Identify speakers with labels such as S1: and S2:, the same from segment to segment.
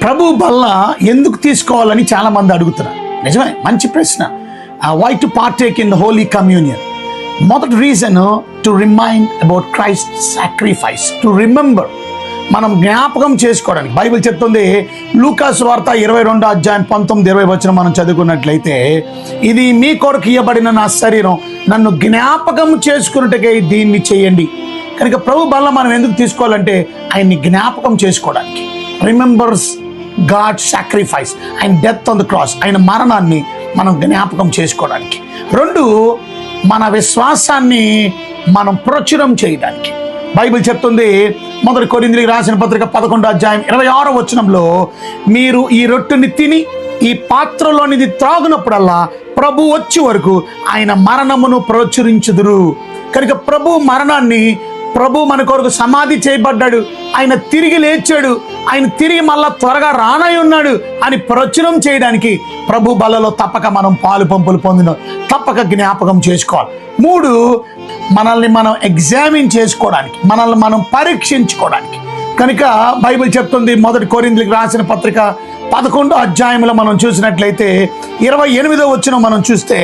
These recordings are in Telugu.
S1: ప్రభు బల్ల ఎందుకు తీసుకోవాలని చాలామంది అడుగుతున్నారు. నిజమే, మంచి ప్రశ్న. Why to partake in the holy communion? మొదటి reason to remind about Christ sacrifice, to remember, మనం జ్ఞాపకం చేసుకోవడానికి. బైబిల్ చెప్తుంది, లూకాసు వార్త 22:19-20 మనం చదువుకున్నట్లయితే, ఇది మీ కొరకు ఇవ్వబడిన నా శరీరం, నన్ను జ్ఞాపకం చేసుకున్నట్టుగా దీన్ని చేయండి. కనుక ప్రభు బల్ల మనం ఎందుకు తీసుకోవాలంటే ఆయన్ని జ్ఞాపకం చేసుకోవడానికి. రిమెంబర్స్ గాడ్ సాక్రిఫైస్, ఆయన డెత్ ఆన్ ద క్రాస్, ఆయన మరణాన్ని మనం జ్ఞాపకం చేసుకోవడానికి. రెండు, మన విశ్వాసాన్ని మనం ప్రచురం చేయడానికి. బైబిల్ చెప్తుంది, మొదటి కొరింథీయులకు రాసిన పత్రిక 11:26 మీరు ఈ రొట్టెని తిని ఈ పాత్రలోనిది త్రాగునప్పుడల్లా ప్రభు వచ్చే వరకు ఆయన మరణమును ప్రచురించుదురు. కనుక ప్రభు మరణాన్ని, ప్రభు మన కొరకు సమాధి చేయబడ్డాడు, ఆయన తిరిగి లేచాడు, ఆయన తిరిగి మళ్ళా త్వరగా రానై ఉన్నాడు అని ప్రచురం చేయడానికి ప్రభు బలలో తప్పక మనం పాలు పంపులు పొందిన తప్పక జ్ఞాపకం చేసుకోవాలి. మూడు, మనల్ని మనం ఎగ్జామిన్ చేసుకోవడానికి, మనల్ని మనం పరీక్షించుకోవడానికి. కనుక బైబిల్ చెప్తుంది, మొదటి కొరింథీయులకు రాసిన పత్రిక 11 మనం చూసినట్లయితే 28 మనం చూస్తే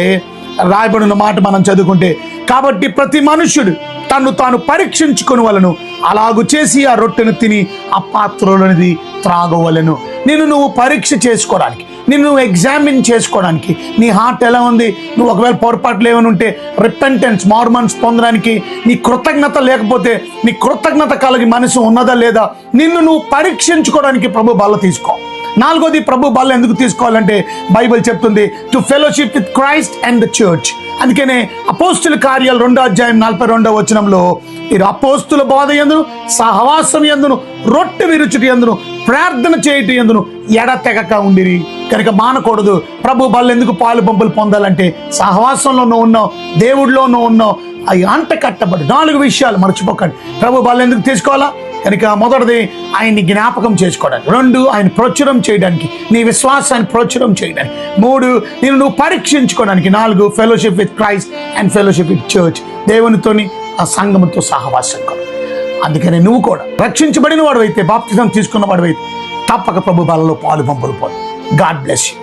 S1: రాయబడిన మాట మనం చదువుకుంటే, కాబట్టి ప్రతి మనుష్యుడు తను తాను పరీక్షించుకుని వలను, అలాగు చేసి ఆ రొట్టెను తిని ఆ పాత్రలోనిది త్రాగవలను. నిన్ను నువ్వు పరీక్ష చేసుకోవడానికి, నిన్ను నువ్వు ఎగ్జామిన్ చేసుకోవడానికి, నీ హార్ట్ ఎలా ఉంది, నువ్వు ఒకవేళ పొరపాట్లు ఏమైనా ఉంటే రిపెంటెన్స్, మార్మన్స్ పొందడానికి, నీ కృతజ్ఞత లేకపోతే నీ కృతజ్ఞత కలిగి మనసు ఉన్నదా లేదా, నిన్ను నువ్వు పరీక్షించుకోవడానికి ప్రభు బల్ల తీసుకో. నాలుగోది, ప్రభు బల్ల ఎందుకు తీసుకోవాలంటే బైబిల్ చెప్తుంది, to fellowship with Christ and the church. అందుకనే అపోస్తుల కార్యాలు 2:42 మీరు అపోస్తుల బోధ యందును, సహవాసం యందును, రొట్టె విరుచుటి యందును, ప్రార్థన చేయటి యందును ఎడతెగక ఉండిరి. కనుక మానకూడదు. ప్రభు బల్ల ఎందుకు పాలు పంపులు పొందాలంటే సహవాసంలో నువ్వు ఉన్నావు, దేవుడిలో నువ్వు ఉన్నావు, అవి అంట కట్టబడి 4 విషయాలు మర్చిపోకండి. ప్రభు బల్ల ఎందుకు తీసుకోవాలా? కనుక మొదటిది, ఆయన్ని జ్ఞాపకం చేసుకోవడానికి. 2, ఆయన ప్రచురం చేయడానికి, నీ విశ్వాసాన్ని ప్రచురం చేయడానికి. 3, నేను నువ్వు పరీక్షించుకోవడానికి. 4, fellowship with Christ and fellowship with church, దేవునితోని ఆ సంఘముతో సహవాసం కొను. అందుకని నువ్వు కూడా రక్షించబడిన వాడు అయితే, బాప్తిజం తీసుకున్న వాడు అయితే తప్పక ప్రభు బలలో పాలు పంపులు పోదు. God bless you.